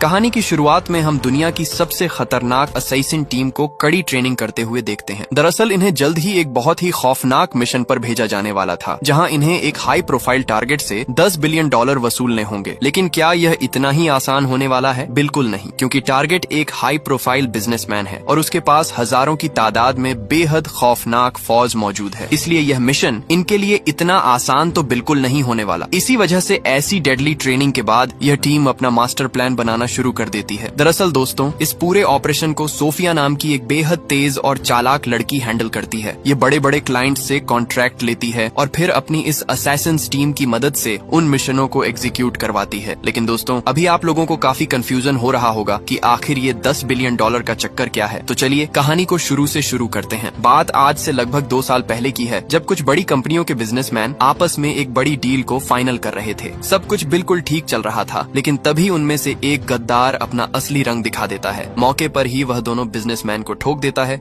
कहानी की शुरुआत में हम दुनिया की सबसे खतरनाक असैसिन टीम को कड़ी ट्रेनिंग करते हुए देखते हैं। दरअसल इन्हें जल्द ही एक बहुत ही खौफनाक मिशन पर भेजा जाने वाला था, जहां इन्हें एक हाई प्रोफाइल टारगेट से $10 बिलियन वसूलने होंगे। लेकिन क्या यह इतना ही आसान होने वाला है? बिल्कुल नहीं, क्योंकि टारगेट एक हाई प्रोफाइल बिजनेसमैन है और उसके पास हजारों की तादाद में बेहद खौफनाक फौज मौजूद है। इसलिए यह मिशन इनके लिए इतना आसान तो बिल्कुल नहीं होने वाला। इसी वजह से ऐसी डेडली ट्रेनिंग के बाद यह टीम अपना मास्टर प्लान बनाना शुरू कर देती है। दरअसल दोस्तों, इस पूरे ऑपरेशन को सोफिया नाम की एक बेहद तेज और चालाक लड़की हैंडल करती है। ये बड़े बड़े क्लाइंट से कॉन्ट्रैक्ट लेती है और फिर अपनी इस असैसिन्स टीम की मदद से उन मिशनों को एग्जीक्यूट करवाती है। लेकिन दोस्तों, अभी आप लोगों को काफी कंफ्यूजन हो रहा होगा कि आखिर ये $10 बिलियन का चक्कर क्या है। तो चलिए कहानी को शुरू से शुरू करते हैं। बात आज से लगभग 2 साल पहले की है, जब कुछ बड़ी कंपनियों के बिजनेसमैन आपस में एक बड़ी डील को फाइनल कर रहे थे। सब कुछ बिल्कुल ठीक चल रहा था, लेकिन तभी उनमें से एक गद्दार अपना असली रंग दिखा देता है। मौके पर ही वह दोनों बिजनेसमैन को ठोक देता है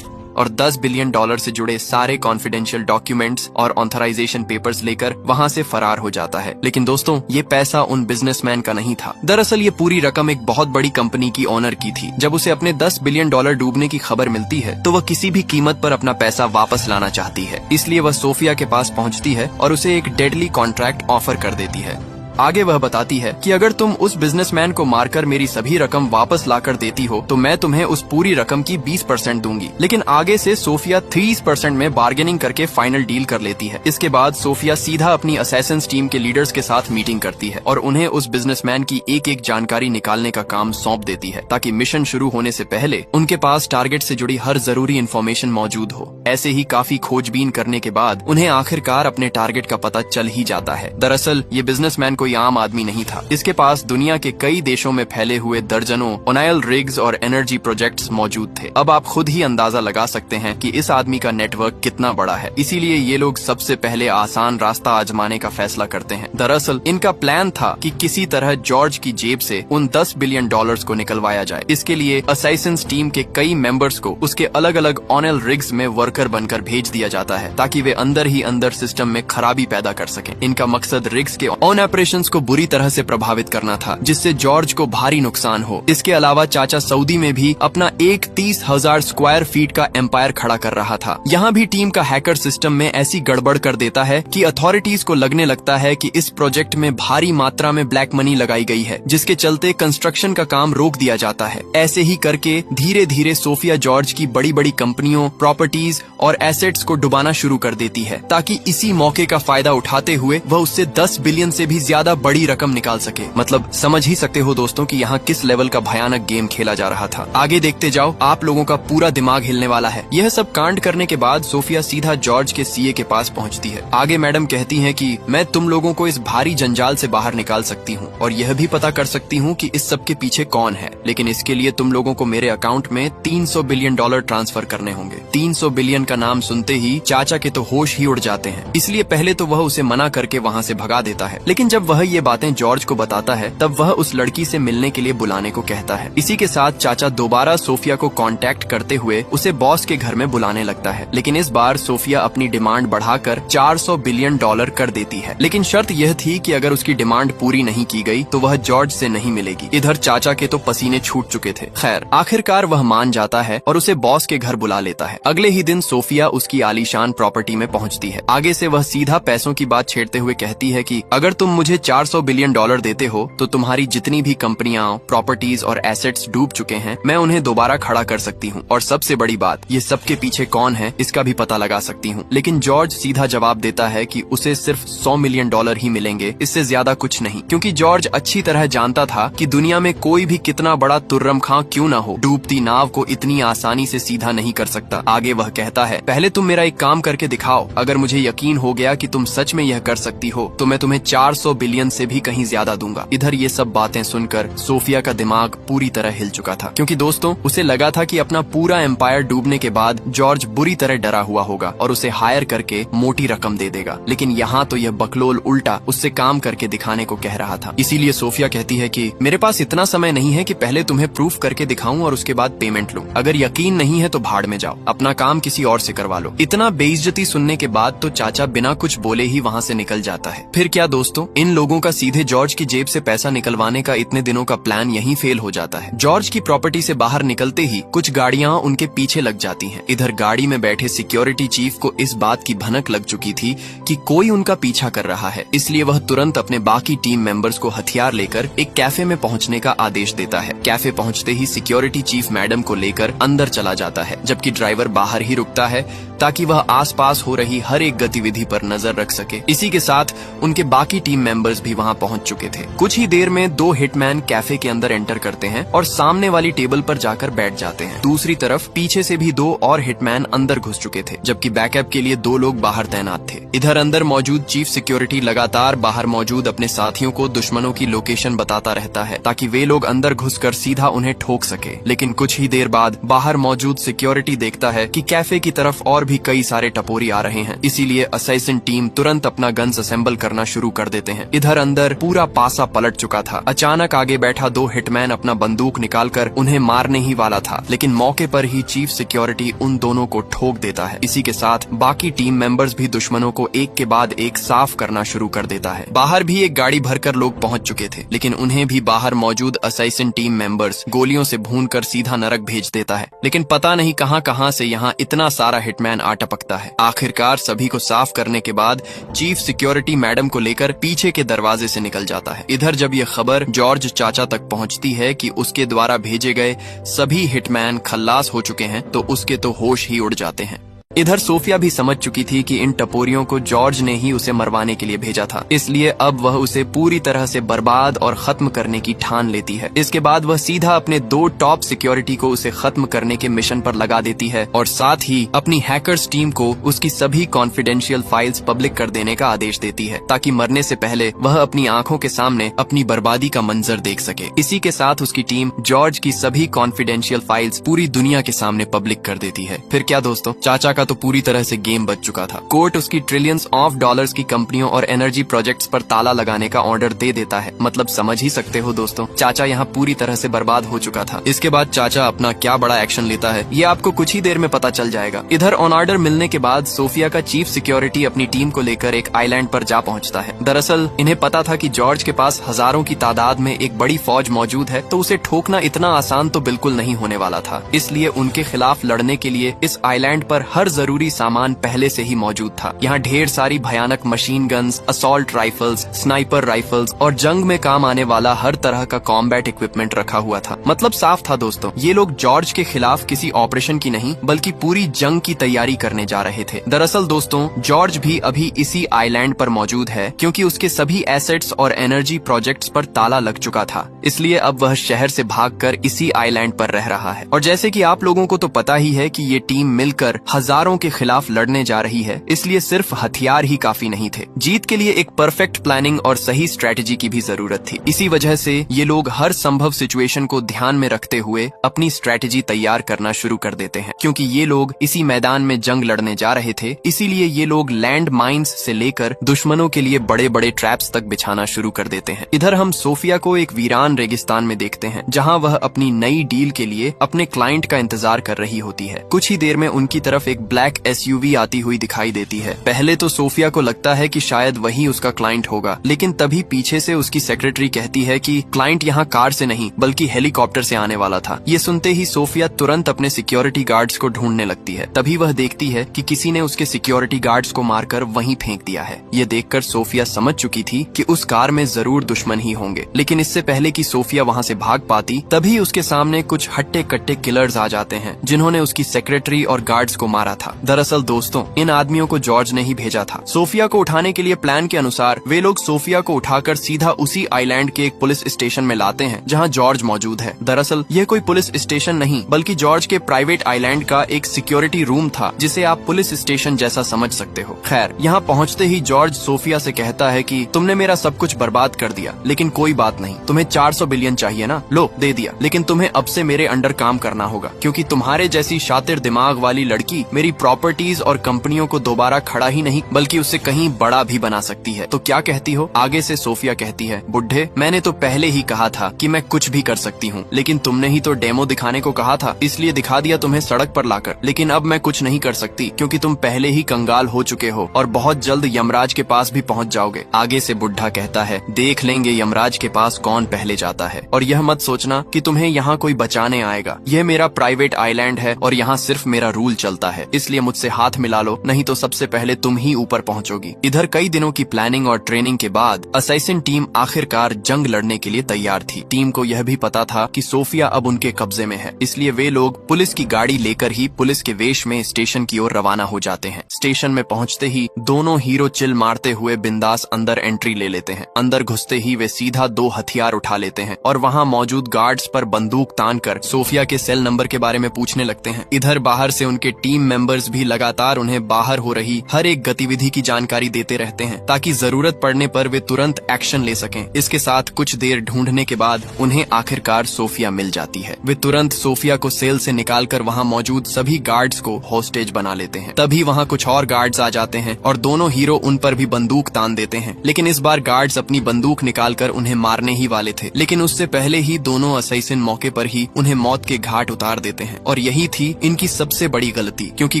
और $10 बिलियन से जुड़े सारे कॉन्फिडेंशियल डॉक्यूमेंट्स और ऑथराइजेशन पेपर्स लेकर वहां से फरार हो जाता है। लेकिन दोस्तों, ये पैसा उन बिजनेसमैन का नहीं था। दरअसल ये पूरी रकम एक बहुत बड़ी कंपनी की ओनर की थी। जब उसे अपने $10 बिलियन डूबने की खबर मिलती है तो वह किसी भी कीमत पर अपना पैसा वापस लाना चाहती है। इसलिए वह सोफिया के पास पहुंचती है और उसे एक डेडली कॉन्ट्रैक्ट ऑफर कर देती है। आगे वह बताती है कि अगर तुम उस बिजनेसमैन को मारकर मेरी सभी रकम वापस लाकर देती हो तो मैं तुम्हें उस पूरी रकम की 20% दूंगी। लेकिन आगे से सोफिया 30% में बार्गेनिंग करके फाइनल डील कर लेती है। इसके बाद सोफिया सीधा अपनी असैसिन्स टीम के लीडर्स के साथ मीटिंग करती है और उन्हें उस बिजनेसमैन की एक एक जानकारी निकालने का काम सौंप देती है, ताकि मिशन शुरू होने से पहले उनके पास टारगेट से जुड़ी हर जरूरी इन्फॉर्मेशन मौजूद हो। ऐसे ही काफी खोजबीन करने के बाद उन्हें आखिरकार अपने टारगेट का पता चल ही जाता है। दरअसल ये बिजनेसमैन कोई आम आदमी नहीं था। इसके पास दुनिया के कई देशों में फैले हुए दर्जनों ऑयल रिग्स और एनर्जी प्रोजेक्ट्स मौजूद थे। अब आप खुद ही अंदाजा लगा सकते हैं कि इस आदमी का नेटवर्क कितना बड़ा है। इसीलिए ये लोग सबसे पहले आसान रास्ता आजमाने का फैसला करते हैं। दरअसल इनका प्लान था कि किसी तरह जॉर्ज की जेब से उन $10 बिलियन को निकलवाया जाए। इसके लिए असैसिन्स टीम के कई मेंबर्स को उसके अलग अलग ऑयल रिग्स में वर्कर बनकर भेज दिया जाता है, ताकि वे अंदर ही अंदर सिस्टम में खराबी पैदा कर सकें। इनका मकसद रिग्स के ऑन ऑपरेशंस को बुरी तरह से प्रभावित करना था, जिससे जॉर्ज को भारी नुकसान हो। इसके अलावा चाचा सऊदी में भी अपना एक 30,000 स्क्वायर फीट का एम्पायर खड़ा कर रहा था। यहाँ भी टीम का हैकर सिस्टम में ऐसी गड़बड़ कर देता है कि अथॉरिटीज को लगने लगता है कि इस प्रोजेक्ट में भारी मात्रा में ब्लैक मनी लगाई गई है, जिसके चलते कंस्ट्रक्शन का काम रोक दिया जाता है। ऐसे ही करके धीरे धीरे सोफिया जॉर्ज की बड़ी बड़ी कंपनियों, प्रॉपर्टीज और एसेट्स को डुबाना शुरू कर देती है, ताकि इसी मौके का फायदा उठाते हुए वह उससे $10 बिलियन से भी ज्यादा बड़ी रकम निकाल सके। मतलब समझ ही सकते हो दोस्तों कि यहाँ किस लेवल का भयानक गेम खेला जा रहा था। आगे देखते जाओ, आप लोगों का पूरा दिमाग हिलने वाला है। यह सब कांड करने के बाद सोफिया सीधा जॉर्ज के सीए के पास पहुँचती है। आगे मैडम कहती है कि मैं तुम लोगों को इस भारी जंजाल से बाहर निकाल सकती हूँ और यह भी पता कर सकती हूँ कि इस सब के पीछे कौन है, लेकिन इसके लिए तुम लोगों को मेरे अकाउंट में $300 बिलियन ट्रांसफर करने होंगे। 300 बिलियन का नाम सुनते ही चाचा के तो होश ही उड़ जाते हैं। इसलिए पहले तो वह उसे मना करके वहाँ से भगा देता है, लेकिन जब वह ये बातें जॉर्ज को बताता है तब वह उस लड़की से मिलने के लिए बुलाने को कहता है। इसी के साथ चाचा दोबारा सोफिया को कांटेक्ट करते हुए उसे बॉस के घर में बुलाने लगता है, लेकिन इस बार सोफिया अपनी डिमांड बढ़ाकर $400 बिलियन कर देती है। लेकिन शर्त यह थी कि अगर उसकी डिमांड पूरी नहीं की गई तो वह जॉर्ज से नहीं मिलेगी। इधर चाचा के तो पसीने छूट चुके थे। खैर आखिरकार वह मान जाता है और उसे बॉस के घर बुला लेता है। अगले ही दिन सोफिया उसकी आलीशान प्रॉपर्टी में पहुंचती है। आगे से वह सीधा पैसों की बात छेड़ते हुए कहती है कि अगर तुम मुझे $400 बिलियन देते हो तो तुम्हारी जितनी भी कंपनियां, प्रॉपर्टीज और एसेट्स डूब चुके हैं, मैं उन्हें दोबारा खड़ा कर सकती हूँ। और सबसे बड़ी बात, ये सबके पीछे कौन है इसका भी पता लगा सकती हूँ। लेकिन जॉर्ज सीधा जवाब देता है कि उसे सिर्फ $100 मिलियन ही मिलेंगे, इससे ज्यादा कुछ नहीं। क्योंकि जॉर्ज अच्छी तरह जानता था कि दुनिया में कोई भी कितना बड़ा तुर्रम खां क्यों न हो, डूबती नाव को इतनी आसानी से सीधा नहीं कर सकता। आगे वह कहता है, पहले तुम मेरा एक काम करके दिखाओ। अगर मुझे यकीन हो गया कि तुम सच में यह कर सकती हो तो मैं तुम्हें $400 बिलियन से भी कहीं ज्यादा दूंगा। इधर ये सब बातें सुनकर सोफिया का दिमाग पूरी तरह हिल चुका था, क्योंकि दोस्तों उसे लगा था कि अपना पूरा एम्पायर डूबने के बाद जॉर्ज बुरी तरह डरा हुआ होगा और उसे हायर करके मोटी रकम दे देगा। लेकिन यहाँ तो यह बकलोल उल्टा उससे काम करके दिखाने को कह रहा था। इसीलिए सोफिया कहती है कि मेरे पास इतना समय नहीं है कि पहले तुम्हें प्रूफ करके दिखाऊं और उसके बाद पेमेंट लूं। अगर यकीन नहीं है तो भाड़ में जाओ, अपना काम किसी और से करवा लो। इतना बेइज्जती सुनने के बाद तो चाचा बिना कुछ बोले ही वहाँ से निकल जाता है। फिर क्या दोस्तों, इन लोगों का सीधे जॉर्ज की जेब से पैसा निकलवाने का इतने दिनों का प्लान यहीं फेल हो जाता है। जॉर्ज की प्रॉपर्टी से बाहर निकलते ही कुछ गाड़ियां उनके पीछे लग जाती हैं। इधर गाड़ी में बैठे सिक्योरिटी चीफ को इस बात की भनक लग चुकी थी कि कोई उनका पीछा कर रहा है, इसलिए वह तुरंत अपने बाकी टीम मेंबर्स को हथियार लेकर एक कैफे में पहुंचने का आदेश देता है। कैफे पहुंचते ही सिक्योरिटी चीफ मैडम को लेकर अंदर चला जाता है, जबकि ड्राइवर बाहर ही रुकता है ताकि वह आसपास हो रही हर एक गतिविधि पर नजर रख सके। इसी के साथ उनके बाकी टीम मेंबर्स भी वहां पहुंच चुके थे। कुछ ही देर में 2 हिटमैन कैफे के अंदर एंटर करते हैं और सामने वाली टेबल पर जाकर बैठ जाते हैं। दूसरी तरफ पीछे से भी 2 और हिटमैन अंदर घुस चुके थे, जबकि बैकअप के लिए 2 लोग बाहर तैनात थे। इधर अंदर मौजूद चीफ सिक्योरिटी लगातार बाहर मौजूद अपने साथियों को दुश्मनों की लोकेशन बताता रहता है ताकि वे लोग अंदर घुसकर सीधा उन्हें ठोक सके। लेकिन कुछ ही देर बाद बाहर मौजूद सिक्योरिटी देखता है कि कैफे की तरफ और भी कई सारे टपोरी आ रहे हैं, इसीलिए असैसिन टीम तुरंत अपना गन्स असेंबल करना शुरू कर देते हैं। इधर अंदर पूरा पासा पलट चुका था। अचानक आगे बैठा 2 हिटमैन अपना बंदूक निकालकर उन्हें मारने ही वाला था, लेकिन मौके पर ही चीफ सिक्योरिटी उन दोनों को ठोक देता है। इसी के साथ बाकी टीम मेंबर्स भी दुश्मनों को एक के बाद एक साफ करना शुरू कर देता है। बाहर भी एक गाड़ी भरकर लोग पहुंच चुके थे, लेकिन उन्हें भी बाहर मौजूद असैसिन टीम मेंबर्स गोलियों से भूनकर सीधा नरक भेज देता है। लेकिन पता नहीं कहां से यहाँ इतना सारा हिटमैन आ टपकता है। आखिरकार सभी को साफ करने के बाद चीफ सिक्योरिटी मैडम को लेकर पीछे के दरवाजे से निकल जाता है। इधर जब यह खबर जॉर्ज चाचा तक पहुंचती है कि उसके द्वारा भेजे गए सभी हिटमैन खल्लास हो चुके हैं, तो उसके तो होश ही उड़ जाते हैं। इधर सोफिया भी समझ चुकी थी कि इन टपोरियों को जॉर्ज ने ही उसे मरवाने के लिए भेजा था, इसलिए अब वह उसे पूरी तरह से बर्बाद और खत्म करने की ठान लेती है। इसके बाद वह सीधा अपने 2 टॉप सिक्योरिटी को उसे खत्म करने के मिशन पर लगा देती है और साथ ही अपनी हैकर्स टीम को उसकी सभी कॉन्फिडेंशियल फाइल्स पब्लिक कर देने का आदेश देती है, ताकि मरने से पहले वह अपनी आंखों के सामने अपनी बर्बादी का मंजर देख सके। इसी के साथ उसकी टीम जॉर्ज की सभी कॉन्फिडेंशियल फाइल्स पूरी दुनिया के सामने पब्लिक कर देती है। फिर क्या दोस्तों, चाचा तो पूरी तरह से गेम बच चुका था। कोर्ट उसकी ट्रिलियंस ऑफ डॉलर्स की कंपनियों और एनर्जी प्रोजेक्ट्स पर ताला लगाने का ऑर्डर दे देता है। मतलब समझ ही सकते हो दोस्तों, चाचा यहाँ पूरी तरह से बर्बाद हो चुका था। इसके बाद चाचा अपना क्या बड़ा एक्शन लेता है, ये आपको कुछ ही देर में पता चल जाएगा। इधर ऑन ऑर्डर मिलने के बाद सोफिया का चीफ सिक्योरिटी अपनी टीम को लेकर एक आइलैंड पर जा पहुँचता है। दरअसल इन्हें पता था कि जॉर्ज के पास हजारों की तादाद में एक बड़ी फौज मौजूद है, तो उसे ठोकना इतना आसान तो बिल्कुल नहीं होने वाला था। इसलिए उनके खिलाफ लड़ने के लिए इस आइलैंड पर हर जरूरी सामान पहले से ही मौजूद था। यहाँ ढेर सारी भयानक machine guns, assault rifles, sniper rifles और जंग में काम आने वाला हर तरह का कॉम्बैट इक्विपमेंट रखा हुआ था। मतलब साफ था दोस्तों, ये लोग जॉर्ज के खिलाफ किसी ऑपरेशन की नहीं बल्कि पूरी जंग की तैयारी करने जा रहे थे। दरअसल दोस्तों, जॉर्ज भी अभी इसी आइलैंड पर मौजूद है, क्योंकि उसके सभी एसेट्स और एनर्जी प्रोजेक्ट्स पर ताला लग चुका था। इसलिए अब वह शहर से भागकर इसी आइलैंड पर रह रहा है। और जैसे कि आप लोगों को तो पता ही है कि ये टीम मिलकर हजारों के खिलाफ लड़ने जा रही है, इसलिए सिर्फ हथियार ही काफी नहीं थे। जीत के लिए एक परफेक्ट प्लानिंग और सही स्ट्रेटेजी की भी जरूरत थी। इसी वजह से ये लोग हर संभव सिचुएशन को ध्यान में रखते हुए अपनी स्ट्रेटेजी तैयार करना शुरू कर देते हैं। क्योंकि ये लोग इसी मैदान में जंग लड़ने जा रहे थे, इसीलिए ये लोग लैंड माइंस से लेकर दुश्मनों के लिए बड़े बड़े ट्रैप्स तक बिछाना शुरू कर देते हैं। इधर हम सोफिया को एक वीरान रेगिस्तान में देखते हैं, जहाँ वह अपनी नई डील के लिए अपने क्लाइंट का इंतजार कर रही होती है। कुछ ही देर में उनकी तरफ एक ब्लैक SUV आती हुई दिखाई देती है। पहले तो सोफिया को लगता है कि शायद वही उसका क्लाइंट होगा, लेकिन तभी पीछे से उसकी सेक्रेटरी कहती है कि क्लाइंट यहाँ कार से नहीं बल्कि हेलीकॉप्टर से आने वाला था। ये सुनते ही सोफिया तुरंत अपने सिक्योरिटी गार्ड्स को ढूंढने लगती है। तभी वह देखती है कि किसी ने उसके सिक्योरिटी गार्ड्स को मारकर वहीं फेंक दिया है। ये देखकर सोफिया समझ चुकी थी कि उस कार में जरूर दुश्मन ही होंगे, लेकिन इससे पहले कि सोफिया वहाँ से भाग पाती, तभी उसके सामने कुछ हट्टे कट्टे किलर्स आ जाते हैं, जिन्होंने उसकी सेक्रेटरी और गार्ड्स को मारा था। दरअसल दोस्तों, इन आदमियों को जॉर्ज ने ही भेजा था। सोफिया को उठाने के लिए प्लान के अनुसार वे लोग सोफिया को उठाकर सीधा उसी आइलैंड के एक पुलिस स्टेशन में लाते हैं, जहां जॉर्ज मौजूद है। दरअसल यह कोई पुलिस स्टेशन नहीं बल्कि जॉर्ज के प्राइवेट आइलैंड का एक सिक्योरिटी रूम था, जिसे आप पुलिस स्टेशन जैसा समझ सकते हो। खैर, यहाँ पहुँचते ही जॉर्ज सोफिया से कहता है कि तुमने मेरा सब कुछ बर्बाद कर दिया, लेकिन कोई बात नहीं, तुम्हें 400 बिलियन चाहिए ना, लो दे दिया, लेकिन तुम्हें अब से मेरे अंडर काम करना होगा, क्योंकि तुम्हारे जैसी शातिर दिमाग वाली लड़की मेरी प्रॉपर्टीज और कंपनियों को दोबारा खड़ा ही नहीं बल्कि उससे कहीं बड़ा भी बना सकती है। तो क्या कहती हो? आगे से सोफिया कहती है, बुढ़े, मैंने तो पहले ही कहा था कि मैं कुछ भी कर सकती हूँ, लेकिन तुमने ही तो डेमो दिखाने को कहा था, इसलिए दिखा दिया तुम्हें सड़क पर लाकर। लेकिन अब मैं कुछ नहीं कर सकती क्योंकि तुम पहले ही कंगाल हो चुके हो और बहुत जल्द यमराज के पास भी पहुँच जाओगे। आगे से बुढ़ा कहता है, देख लेंगे यमराज के पास कौन पहले जाता है, और यह मत सोचना कि तुम्हें यहाँ कोई बचाने आएगा। यह मेरा प्राइवेट आइलैंड है और यहाँ सिर्फ मेरा रूल चलता है, इसलिए मुझसे हाथ मिला लो, नहीं तो सबसे पहले तुम ही ऊपर पहुँचोगी। इधर कई दिनों की प्लानिंग और ट्रेनिंग के बाद असैसिन टीम आखिरकार जंग लड़ने के लिए तैयार थी। टीम को यह भी पता था कि सोफिया अब उनके कब्जे में है, इसलिए वे लोग पुलिस की गाड़ी लेकर ही पुलिस के वेश में स्टेशन की ओर रवाना हो जाते हैं। स्टेशन में पहुंचते ही दोनों हीरो चिल मारते हुए बिंदास अंदर एंट्री ले लेते हैं। अंदर घुसते ही वे सीधा 2 हथियार उठा लेते हैं और वहां मौजूद गार्ड्स पर बंदूक तान कर सोफिया के सेल नंबर के बारे में पूछने लगते हैं। इधर बाहर से उनके टीम मेंबर्स भी लगातार उन्हें बाहर हो रही हर एक गतिविधि की जानकारी देते रहते हैं ताकि जरूरत पड़ने पर वे तुरंत एक्शन ले सकें। इसके साथ कुछ देर ढूंढने के बाद उन्हें आखिरकार सोफिया मिल जाती है। वे तुरंत सोफिया को सेल से निकालकर वहां मौजूद सभी गार्ड्स को हॉस्टेज बना लेते हैं। तभी वहां कुछ और गार्ड्स आ जाते हैं और दोनों हीरो उन पर भी बंदूक तान देते हैं, लेकिन इस बार गार्ड्स अपनी बंदूक निकालकर उन्हें मारने ही वाले थे। लेकिन उससे पहले ही दोनों असैसिन मौके पर ही उन्हें मौत के घाट उतार देते हैं और यही थी इनकी सबसे बड़ी गलती, क्योंकि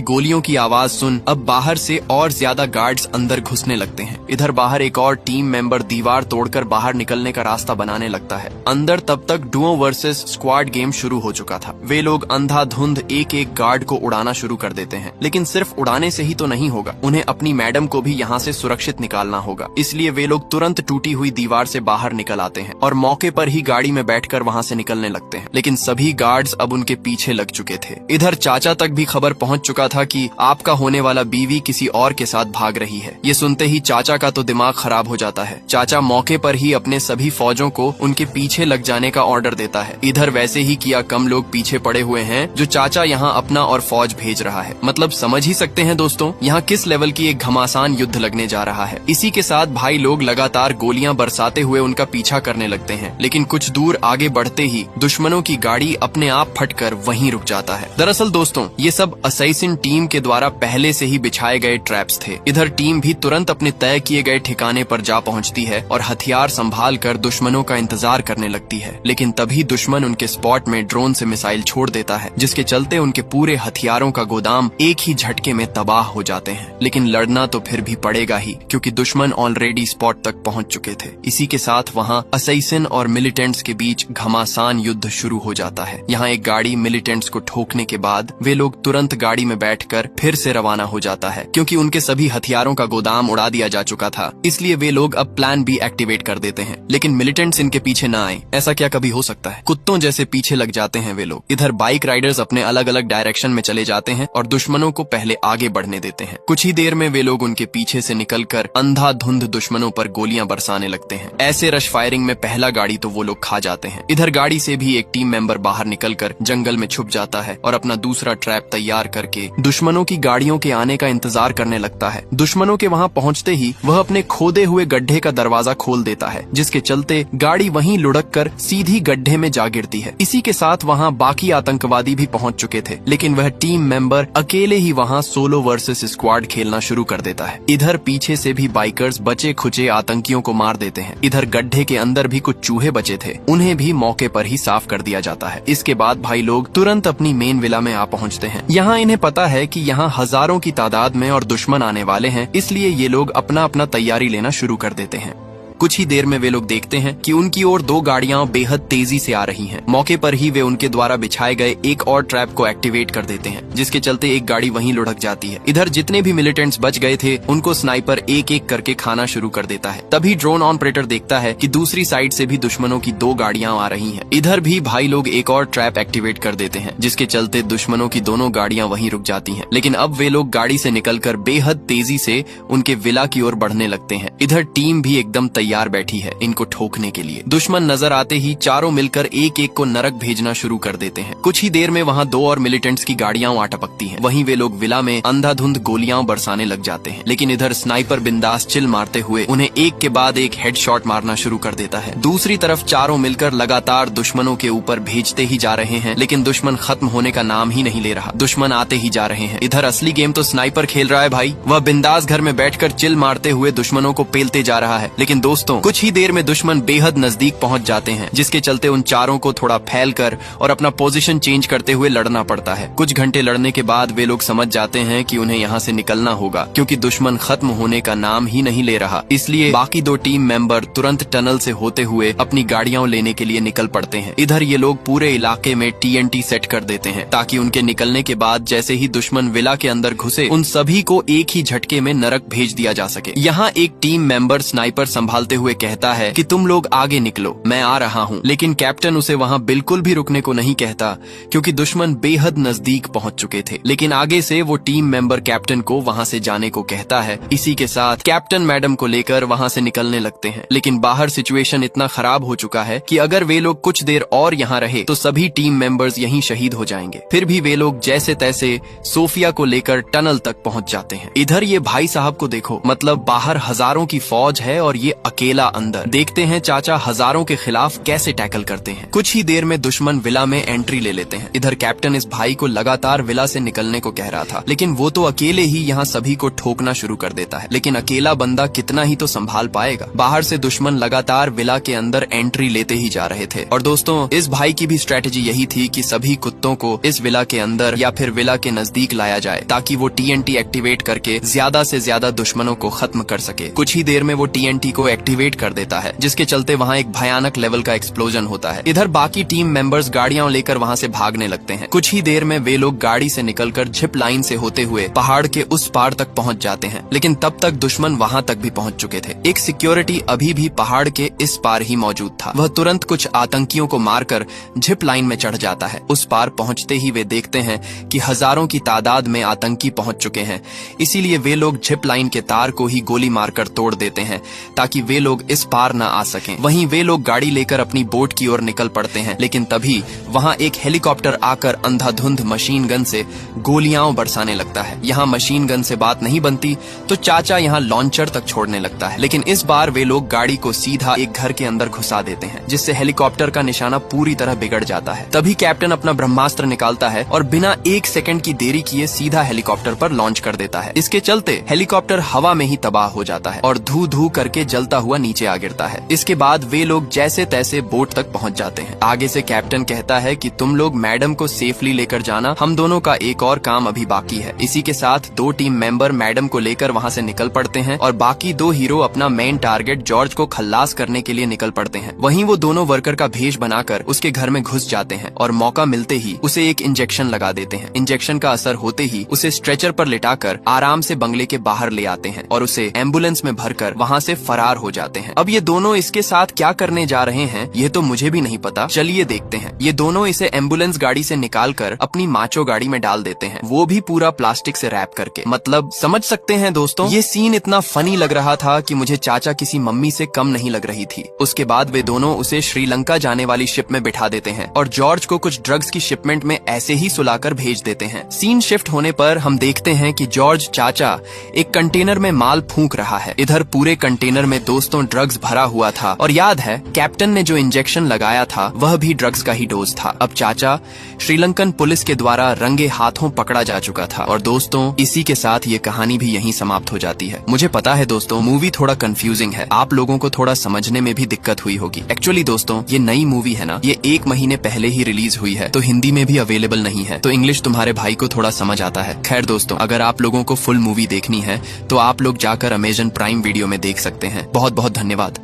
गोलियों की आवाज सुन अब बाहर से और ज्यादा गार्ड्स अंदर घुसने लगते हैं। इधर बाहर एक और टीम मेंबर दीवार तोड़कर बाहर निकलने का रास्ता बनाने लगता है। अंदर तब तक डुओ वर्सेस स्क्वाड गेम शुरू हो चुका था। वे लोग अंधाधुंध एक एक गार्ड को उड़ाना शुरू कर देते हैं, लेकिन सिर्फ उड़ाने से ही तो नहीं होगा, उन्हें अपनी मैडम को भी यहाँ से सुरक्षित निकालना होगा। इसलिए वे लोग तुरंत टूटी हुई दीवार से बाहर निकल आते हैं और मौके पर ही गाड़ी में बैठकर वहाँ से निकलने लगते हैं। लेकिन सभी गार्ड्स अब उनके पीछे लग चुके थे। इधर चाचा तक भी खबर पहुँच चुका था कि आपका होने वाला बीवी किसी और के साथ भाग रही है। ये सुनते ही चाचा का तो दिमाग खराब हो जाता है। चाचा मौके पर ही अपने सभी फौजों को उनके पीछे लग जाने का ऑर्डर देता है। इधर वैसे ही किया कम लोग पीछे पड़े हुए हैं जो चाचा यहाँ अपना और फौज भेज रहा है। मतलब समझ ही सकते हैं दोस्तों यहाँ किस लेवल की एक घमासान युद्ध लगने जा रहा है। इसी के साथ भाई लोग लगातार गोलियां बरसाते हुए उनका पीछा करने लगते हैं, लेकिन कुछ दूर आगे बढ़ते ही दुश्मनों की गाड़ी अपने आप फटकर वहीं रुक जाता है। दरअसल दोस्तों ये सब असैसिन टीम के द्वारा पहले से ही बिछाए गए ट्रैप्स थे। इधर टीम भी तुरंत अपने तय किए गए ठिकाने पर जा पहुंचती है और हथियार संभाल कर दुश्मनों का इंतजार करने लगती है। लेकिन तभी दुश्मन उनके स्पॉट में ड्रोन से मिसाइल छोड़ देता है, जिसके चलते उनके पूरे हथियारों का गोदाम एक ही झटके में तबाह हो जाते हैं। लेकिन लड़ना तो फिर भी पड़ेगा ही, क्योंकि दुश्मन ऑलरेडी स्पॉट तक पहुंच चुके थे। इसी के साथ वहां असैसिन और मिलिटेंट्स के बीच घमासान युद्ध शुरू हो जाता है। यहाँ एक गाड़ी मिलिटेंट्स को ठोकने के बाद वे लोग तुरंत गाड़ी में बैठकर फिर से रवाना हो जाता है, क्योंकि उनके सभी हथियारों का गोदाम उड़ा दिया जा चुका था। इसलिए वे लोग अब प्लान बी एक्टिवेट कर देते हैं। लेकिन मिलिटेंट्स इनके पीछे न आए, ऐसा क्या कभी हो सकता है? कुत्तों जैसे पीछे लग जाते हैं वे लोग। इधर बाइक राइडर्स अपने अलग अलग डायरेक्शन में चले जाते हैं और दुश्मनों को पहले आगे बढ़ने देते हैं। कुछ ही देर में वे लोग उनके पीछे से निकलकर अंधाधुंध दुश्मनों पर गोलियां बरसाने लगते हैं। ऐसे रश फायरिंग में पहला गाड़ी तो वो लोग खा जाते हैं। इधर गाड़ी से भी एक टीम मेंबर बाहर निकलकर जंगल में छुप जाता है और अपना दूसरा ट्रैप तैयार करके दुश्मनों की गाड़ियों के आने का इंतजार करने लगता है। दुश्मनों के वहां पहुंचते ही वह अपने खोदे हुए गड्ढे का दरवाजा खोल देता है, जिसके चलते गाड़ी वहीं लुढ़क कर सीधी गड्ढे में जा गिरती है। इसी के साथ वहां बाकी आतंकवादी भी पहुंच चुके थे, लेकिन वह टीम मेंबर अकेले ही वहां सोलो वर्सेस स्क्वाड खेलना शुरू कर देता है। इधर पीछे से भी बाइकर्स बचे खुचे आतंकियों को मार देते हैं। इधर गड्ढे के अंदर भी कुछ चूहे बचे थे, उन्हें भी मौके पर ही साफ कर दिया जाता है। इसके बाद भाई लोग तुरंत अपनी मेन विला में आ पहुंचते हैं। यहाँ इन्हें पता है कि यहाँ हजारों की तादाद में और दुश्मन आने वाले हैं, इसलिए ये लोग अपना अपना तैयारी लेना शुरू कर देते हैं। कुछ ही देर में वे लोग देखते हैं कि उनकी ओर 2 गाड़ियां बेहद तेजी से आ रही हैं। मौके पर ही वे उनके द्वारा बिछाए गए एक और ट्रैप को एक्टिवेट कर देते हैं, जिसके चलते एक गाड़ी वहीं लुढ़क जाती है। इधर जितने भी मिलिटेंट्स बच गए थे उनको स्नाइपर एक एक करके खाना शुरू कर देता है। तभी ड्रोन ऑपरेटर देखता है कि दूसरी साइड से भी दुश्मनों की 2 गाड़ियां आ रही हैं। इधर भी भाई लोग एक और ट्रैप एक्टिवेट कर देते हैं, जिसके चलते दुश्मनों की दोनों गाड़ियां वहीं रुक जाती हैं। लेकिन अब वे लोग गाड़ी से निकलकर बेहद तेजी से उनके विला की ओर बढ़ने लगते हैं। इधर टीम भी एकदम तैयार तैयार बैठी है इनको ठोकने के लिए। दुश्मन नजर आते ही चारों मिलकर एक एक को नरक भेजना शुरू कर देते हैं। कुछ ही देर में वहाँ 2 और मिलिटेंट्स की गाड़ियां आ टपकती हैं। वहीं वे लोग विला में अंधाधुंध गोलियां बरसाने लग जाते हैं, लेकिन इधर स्नाइपर बिंदास चिल मारते हुए उन्हें एक के बाद एक हेडशॉट मारना शुरू कर देता है। दूसरी तरफ चारों मिलकर लगातार दुश्मनों के ऊपर भेजते ही जा रहे हैं, लेकिन दुश्मन खत्म होने का नाम ही नहीं ले रहा। दुश्मन आते ही जा रहे हैं। इधर असली गेम तो स्नाइपर खेल रहा है भाई। वह बिंदास घर में बैठकर चिल मारते हुए दुश्मनों को पेलते जा रहा है। लेकिन दोस्तों कुछ ही देर में दुश्मन बेहद नजदीक पहुंच जाते हैं, जिसके चलते उन चारों को थोड़ा फैल कर और अपना पोजीशन चेंज करते हुए लड़ना पड़ता है। कुछ घंटे लड़ने के बाद वे लोग समझ जाते हैं कि उन्हें यहाँ से निकलना होगा, क्योंकि दुश्मन खत्म होने का नाम ही नहीं ले रहा। इसलिए बाकी 2 टीम मेंबर तुरंत टनल से होते हुए अपनी गाड़ियां लेने के लिए निकल पड़ते हैं। इधर ये लोग पूरे इलाके में TNT सेट कर देते हैं, ताकि उनके निकलने के बाद जैसे ही दुश्मन विला के अंदर घुसे उन सभी को एक ही झटके में नरक भेज दिया जा सके। यहाँ एक टीम मेंबर स्नाइपर संभालते हुए कहता है कि तुम लोग आगे निकलो, मैं आ रहा हूँ। लेकिन कैप्टन उसे वहाँ बिल्कुल भी रुकने को नहीं कहता, क्योंकि दुश्मन बेहद नजदीक पहुँच चुके थे। लेकिन आगे से वो टीम मेंबर कैप्टन को वहाँ से जाने को कहता है। इसी के साथ कैप्टन मैडम को लेकर वहाँ से निकलने लगते हैं। लेकिन बाहर सिचुएशन इतना खराब हो चुका है कि अगर वे लोग कुछ देर और यहाँ रहे तो सभी टीम मेंबर्स यहीं शहीद हो जाएंगे। फिर भी वे लोग जैसे तैसे सोफिया को लेकर टनल तक पहुँच जाते हैं। इधर ये भाई साहब को देखो, मतलब बाहर हजारों की फौज है और ये अकेला अंदर। देखते हैं चाचा हजारों के खिलाफ कैसे टैकल करते हैं। कुछ ही देर में दुश्मन विला में एंट्री ले लेते हैं। इधर कैप्टन इस भाई को लगातार विला से निकलने को कह रहा था, लेकिन वो तो अकेले ही यहाँ सभी को ठोकना शुरू कर देता है। लेकिन अकेला बंदा कितना ही तो संभाल पाएगा। बाहर से दुश्मन लगातार विला के अंदर एंट्री लेते ही जा रहे थे। और दोस्तों इस भाई की भी स्ट्रेटेजी यही थी कि सभी कुत्तों को इस विला के अंदर या फिर विला के नजदीक लाया जाए, ताकि वो TNT एक्टिवेट करके ज्यादा से ज्यादा दुश्मनों को खत्म कर सके। कुछ ही देर में वो TNT को एक्टिवेट कर देता है, जिसके चलते वहाँ एक भयानक लेवल का एक्सप्लोजन होता है। इधर बाकी टीम मेंबर्स गाड़ियां लेकर वहाँ से भागने लगते हैं। कुछ ही देर में वे लोग गाड़ी से निकलकर जिप लाइन से होते हुए पहाड़ के उस पार तक पहुँच जाते हैं। लेकिन तब तक दुश्मन वहाँ तक भी पहुँच चुके थे। एक सिक्योरिटी अभी भी पहाड़ के इस पार ही मौजूद था। वह तुरंत कुछ आतंकियों को मारकर जिप लाइन में चढ़ जाता है। उस पार पहुँचते ही वे देखते हैं कि हजारों की तादाद में आतंकी पहुँच चुके हैं। इसीलिए वे लोग जिप लाइन के तार को ही गोली मारकर तोड़ देते हैं, ताकि वे लोग इस पार न आ सकें। वहीं वे लोग गाड़ी लेकर अपनी बोट की ओर निकल पड़ते हैं। लेकिन तभी वहां एक हेलीकॉप्टर आकर अंधाधुंध मशीन गन से गोलियां बरसाने लगता है। यहाँ मशीन गन से बात नहीं बनती तो चाचा यहाँ लॉन्चर तक छोड़ने लगता है। लेकिन इस बार वे लोग गाड़ी को सीधा एक घर के अंदर घुसा देते हैं, जिससे हेलीकॉप्टर का निशाना पूरी तरह बिगड़ जाता है। तभी कैप्टन अपना ब्रह्मास्त्र निकालता है और बिना 1 सेकंड की देरी किए सीधा हेलीकॉप्टर पर लॉन्च कर देता है। इसके चलते हेलीकॉप्टर हवा में ही तबाह हो जाता है और धू धू करके जलता हुआ नीचे आ गिरता है। इसके बाद वे लोग जैसे तैसे बोट तक पहुंच जाते हैं। आगे से कैप्टन कहता है कि तुम लोग मैडम को सेफली लेकर जाना, हम दोनों का एक और काम अभी बाकी है। इसी के साथ 2 टीम मेंबर मैडम को लेकर वहां से निकल पड़ते हैं और बाकी 2 हीरो अपना मेन टारगेट जॉर्ज को खल्लास करने के लिए निकल पड़ते हैं। वहीं वो दोनों वर्कर का भेष बनाकर उसके घर में घुस जाते हैं और मौका मिलते ही उसे एक इंजेक्शन लगा देते हैं। इंजेक्शन का असर होते ही उसे स्ट्रेचर पर लिटाकर आराम से बंगले के बाहर ले आते हैं और उसे एम्बुलेंस में भरकर वहां से फरार हो जाते हैं। अब ये दोनों इसके साथ क्या करने जा रहे हैं ये तो मुझे भी नहीं पता, चलिए देखते हैं। ये दोनों इसे एम्बुलेंस गाड़ी से निकालकर अपनी माचो गाड़ी में डाल देते हैं, वो भी पूरा प्लास्टिक से रैप करके। मतलब समझ सकते हैं दोस्तों, ये सीन इतना फनी लग रहा था कि मुझे चाचा किसी मम्मी से कम नहीं लग रही थी। उसके बाद वे दोनों उसे श्रीलंका जाने वाली शिप में बिठा देते हैं और जॉर्ज को कुछ ड्रग्स की शिपमेंट में ऐसे ही सुलाकर भेज देते हैं। सीन शिफ्ट होने पर हम देखते हैं कि जॉर्ज चाचा एक कंटेनर में माल फूंक रहा है। इधर पूरे कंटेनर में दोस्तों ड्रग्स भरा हुआ था और याद है कैप्टन ने जो इंजेक्शन लगाया था वह भी ड्रग्स का ही डोज था। अब चाचा श्रीलंकन पुलिस के द्वारा रंगे हाथों पकड़ा जा चुका था। और दोस्तों इसी के साथ ये कहानी भी यहीं समाप्त हो जाती है। मुझे पता है दोस्तों मूवी थोड़ा कंफ्यूजिंग है, आप लोगों को थोड़ा समझने में भी दिक्कत हुई होगी। एक्चुअली दोस्तों ये नई मूवी है ना, ये 1 महीने पहले ही रिलीज हुई है, तो हिंदी में भी अवेलेबल नहीं है, तो इंग्लिश तुम्हारे भाई को थोड़ा समझ आता है। खैर दोस्तों अगर आप लोगों को फुल मूवी देखनी है तो आप लोग जाकर अमेज़न प्राइम वीडियो में देख सकते हैं। बहुत बहुत धन्यवाद।